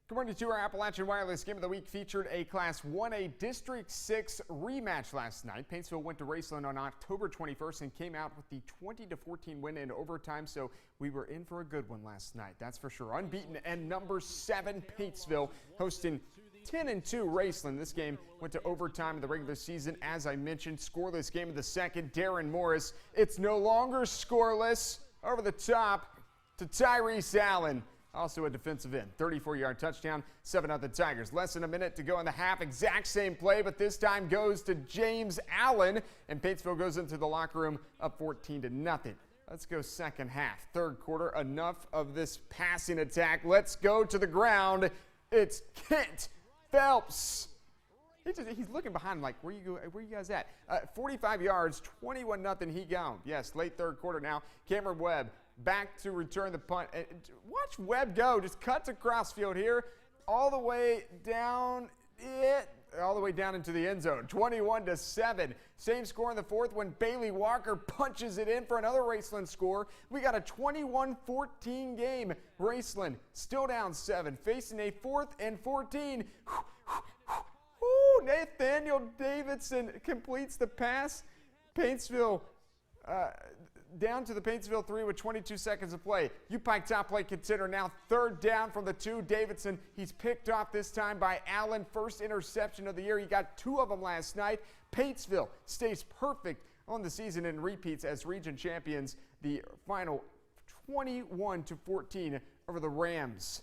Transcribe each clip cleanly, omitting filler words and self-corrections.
Good morning to our Appalachian Wireless Game of the Week featured a Class 1A District 6 rematch last night. Paintsville went to Raceland on October 21st and came out with the 20-14 win in overtime, so we were in for a good one last night, that's for sure. Unbeaten and number 7 Paintsville hosting 10-2 Raceland. This game went to overtime in the regular season. As I mentioned, scoreless game of the second. Darren Morris, it's no longer scoreless. Over the top to Tyrese Allen. Also a defensive end, 34-yard touchdown, 7-0 Tigers. Less than a minute to go in the half. Exact same play, but this time goes to James Allen, and Paintsville goes into the locker room up 14-0. Let's go second half. Third quarter, enough of this passing attack. Let's go to the ground. It's Kent Phelps. He's looking behind him like, where you guys at? 45 yards, 21-0 he gone. Yes, late third quarter now. Cameron Webb back to return the punt. Watch Webb go. Just cuts across field here, all the way down into the end zone. 21-7. Same score in the fourth when Bailey Walker punches it in for another Raceland score. We got a 21-14 game. Raceland still down 7, facing a 4th and 14. Nathaniel Davidson completes the pass. Paintsville down to the Paintsville 3 with 22 seconds of play. Pike top play contender now. Third down from the 2. Davidson, he's picked off this time by Allen. First interception of the year. He got 2 of them last night. Paintsville stays perfect on the season and repeats as region champions. The final 21-14 over the Rams.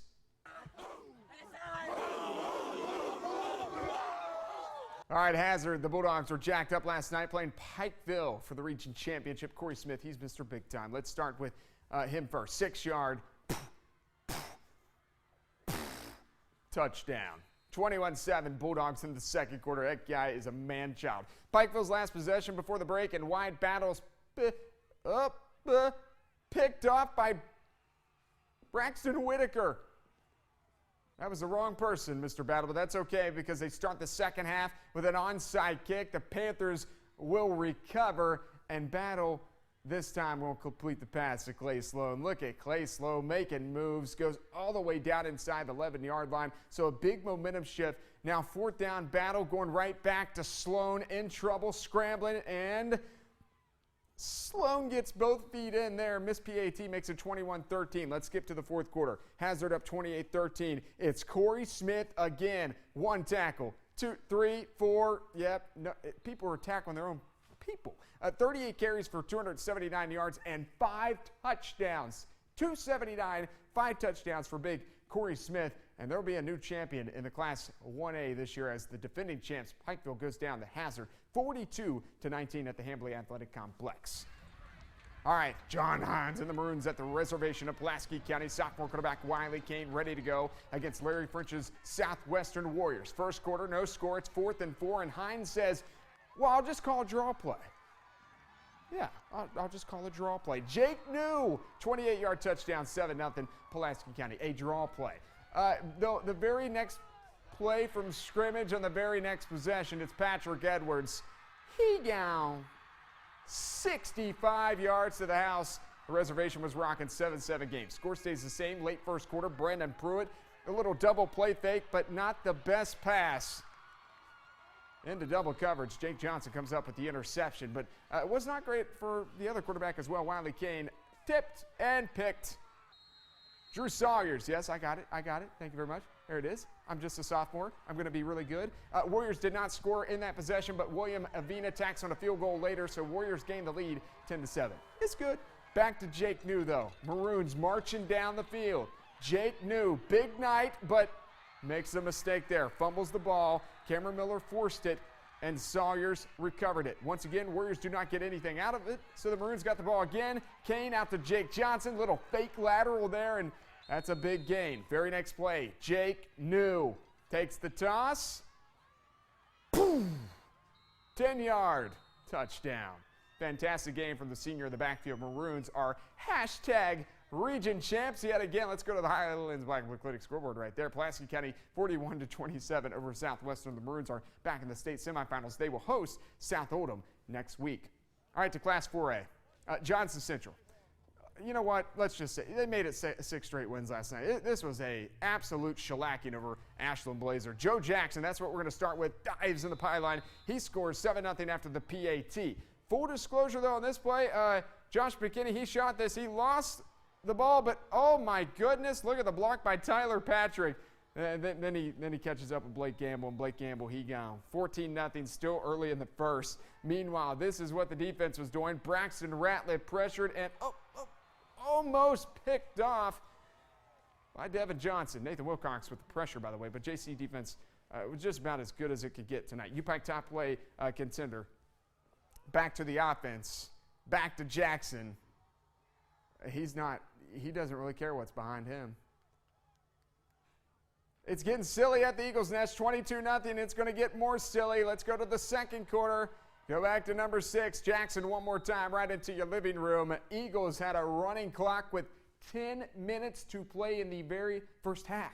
All right, Hazard, the Bulldogs were jacked up last night playing Pikeville for the region championship. Corey Smith, he's Mr. Big Time. Let's start with him first. 6-yard touchdown. 21-7 Bulldogs in the second quarter. That guy is a man-child. Pikeville's last possession before the break, and wide battles picked off by Braxton Whitaker. That was the wrong person, Mr. Battle, but that's okay because they start the second half with an onside kick. The Panthers will recover, and Battle this time will complete the pass to Clay Sloan. Look at Clay Sloan making moves, goes all the way down inside the 11-yard line. So a big momentum shift. Now 4th down, Battle going right back to Sloan, in trouble, scrambling, and Sloan gets both feet in there. Miss PAT makes it 21-13. Let's skip to the fourth quarter. Hazard up 28-13. It's Corey Smith again. 1 tackle, 2, 3, 4. Yep, no, people are tackling their own people. 38 carries for 279 yards and 5 touchdowns. 279, 5 touchdowns for big Corey Smith. And there will be a new champion in the Class 1A this year as the defending champs Pikeville goes down to Hazard 42-19 at the Hambley Athletic Complex. All right, John Hines and the Maroons at the reservation of Pulaski County. Sophomore quarterback Wiley Kane ready to go against Larry French's Southwestern Warriors. First quarter, no score. It's 4th and 4, and Hines says, well, I'll just call a draw play. Yeah, I'll just call a draw play. Jake New, 28-yard touchdown, 7-0 Pulaski County. A draw play. The very next play from scrimmage on the very next possession, it's Patrick Edwards. He down 65 yards to the house. The reservation was rocking 7-7 game. Score stays the same. Late first quarter, Brandon Pruitt, a little double play fake, but not the best pass. Into double coverage. Jake Johnson comes up with the interception, but it was not great for the other quarterback as well. Wiley Kane tipped and picked. Drew Sawyers, yes, I got it. Thank you very much. There it is. I'm just a sophomore. I'm going to be really good. Warriors did not score in that possession, but William Avina tacks on a field goal later, so Warriors gained the lead 10-7. It's good. Back to Jake New, though. Maroons marching down the field. Jake New, big night, but makes a mistake there. Fumbles the ball. Cameron Miller forced it, and Sawyers recovered it. Once again, Warriors do not get anything out of it, so the Maroons got the ball again. Kane out to Jake Johnson. Little fake lateral there, and that's a big gain. Very next play, Jake New takes the toss. Boom! 10-yard touchdown. Fantastic game from the senior in the backfield. Maroons are hashtag region champs yet again. Let's go to the Highlands Black and Blue Clinic scoreboard right there. Pulaski County 41-27 over Southwestern. The Maroons are back in the state semifinals. They will host South Oldham next week. All right, to Class 4A. Johnson Central. you know what? Let's just say they made it 6 straight wins last night. This was a absolute shellacking over Ashland Blazer. Joe Jackson, that's what we're going to start with, dives in the pylon. He scores 7-0 after the PAT. Full disclosure, though, on this play, Josh McKinney, he shot this. He lost the ball, but oh my goodness, look at the block by Tyler Patrick. Then he catches up with Blake Gamble, and Blake Gamble, he gone. 14-0, still early in the first. Meanwhile, this is what the defense was doing. Braxton Ratliff pressured and almost picked off by Devin Johnson. Nathan Wilcox with the pressure, by the way, but JC defense was just about as good as it could get tonight. UPike top play contender. Back to the offense. Back to Jackson. He doesn't really care what's behind him. It's getting silly at the Eagles' Nest, 22-0. It's going to get more silly. Let's go to the second quarter. Go back to number 6, Jackson, one more time, right into your living room. Eagles had a running clock with 10 minutes to play in the very first half.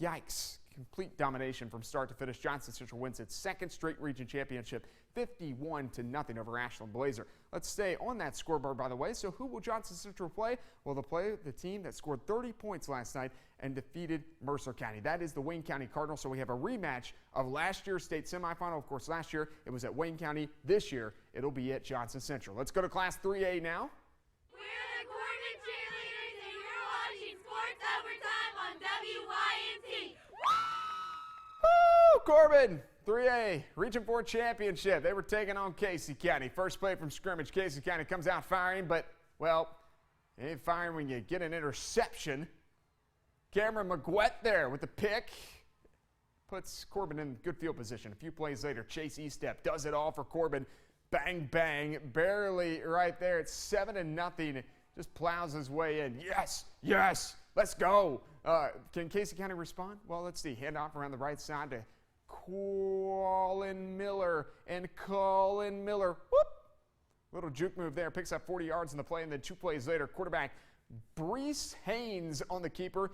Yikes. Complete domination from start to finish. Johnson Central wins its second straight region championship, 51-0 over Ashland Blazer. Let's stay on that scoreboard, by the way. So who will Johnson Central play? Well, they'll play the team that scored 30 points last night and defeated Mercer County. That is the Wayne County Cardinals. So we have a rematch of last year's state semifinal. Of course, last year it was at Wayne County. This year it'll be at Johnson Central. Let's go to Class 3A now. We're the Corbin cheerleaders, and you're watching Sports Overtime on WYNT. Woo! Corbin, 3A, Region 4 championship. They were taking on Casey County. First play from scrimmage, Casey County comes out firing, but, well, you ain't firing when you get an interception. Cameron McGuett there with the pick. Puts Corbin in good field position. A few plays later, Chase Estep does it all for Corbin. Bang, bang, barely right there. It's 7-0. Just plows his way in. Yes, yes, let's go. Can Casey County respond? Well, let's see. Hand off around the right side to Colin Miller. And Colin Miller, whoop. Little juke move there. Picks up 40 yards in the play. And then 2 plays later, quarterback Brees Haynes on the keeper.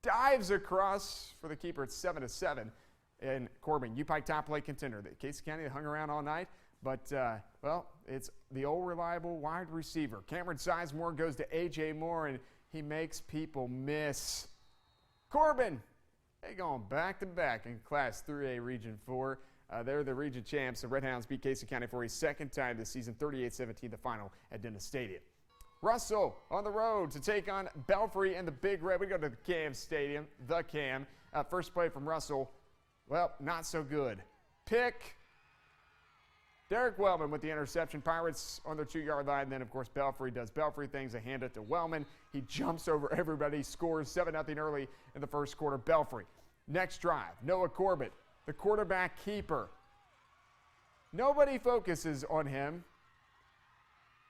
Dives across for the keeper. It's 7-7. And Corbin, UPike top play contender. Casey County hung around all night. But, well, it's the old reliable wide receiver. Cameron Sizemore goes to A.J. Moore, and he makes people miss. Corbin, they going back-to-back in Class 3A Region 4. They're the region champs. The Redhounds beat Casey County for a second time this season, 38-17, the final at Dennis Stadium. Russell on the road to take on Belfry and the Big Red. We go to the CAM Stadium, the CAM. First play from Russell, well, not so good. Pick. Derek Wellman with the interception. Pirates on their 2-yard line. Then, of course, Belfry does Belfry things. They hand it to Wellman. He jumps over everybody, scores 7-0 early in the first quarter. Belfry. Next drive, Noah Corbett, the quarterback keeper. Nobody focuses on him.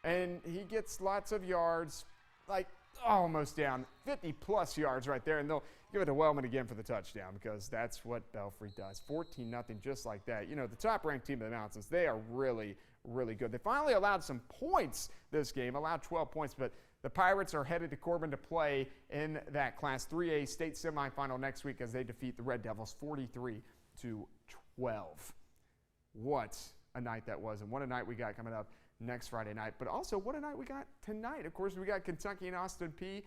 And he gets lots of yards, like almost down, 50-plus yards right there. And they'll give it to Wellman again for the touchdown because that's what Belfry does. 14-0 just like that. You know, the top-ranked team of the Mountains, they are really, really good. They finally allowed some points this game, allowed 12 points, but the Pirates are headed to Corbin to play in that Class 3A state semifinal next week as they defeat the Red Devils 43-12. What a night that was, and what a night we got coming up next Friday night. But also, what a night we got tonight. Of course, we got Kentucky and Austin Peay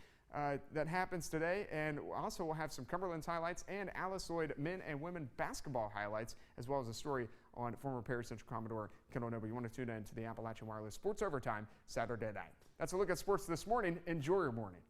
that happens today, and also we'll have some Cumberland's highlights and Alice Lloyd men and women basketball highlights, as well as a story on former Perry Central Commodore Kendall Noble. You want to tune in to the Appalachian Wireless Sports Overtime Saturday night. That's a look at sports this morning. Enjoy your morning.